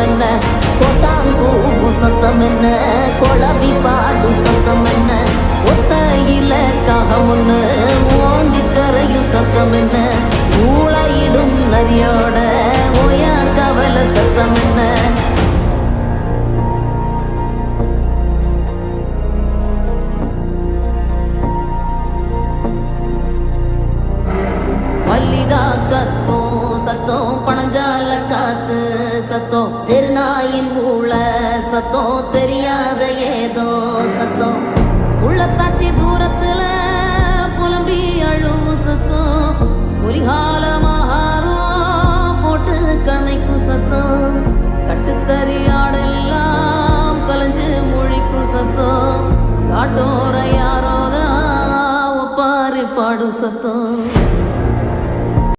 சத்தம் என்ன, கோட்டாங்கூ சத்தம் என்ன, கொளவி பாடு சத்தம் என்ன, ஒத்தையில காகமுன்னு ஓங்கி கரையும் சத்தம் என்ன, ஊழையிடும் நரியோட ஓயா கவல சத்தம் என்ன. மல்லிதா கத்தோம் சத்தம், பணஞ்சால காத்து சத்தம், திருநாயின் ஊழ சத்தம், தெரியாத ஏதோ சத்தம், உள்ளத்தாச்சி தூரத்துல புலம்பி அழுவு சத்தம், குறிகாலமாகாரம் போட்டு கணைக்கும் சத்தம், கட்டுத்தறியாடெல்லாம் கலைஞ்சு முழிக்கும் சத்தம், காட்டோர யாரோதான் ஒப்பாரி பாடும் சத்தம்.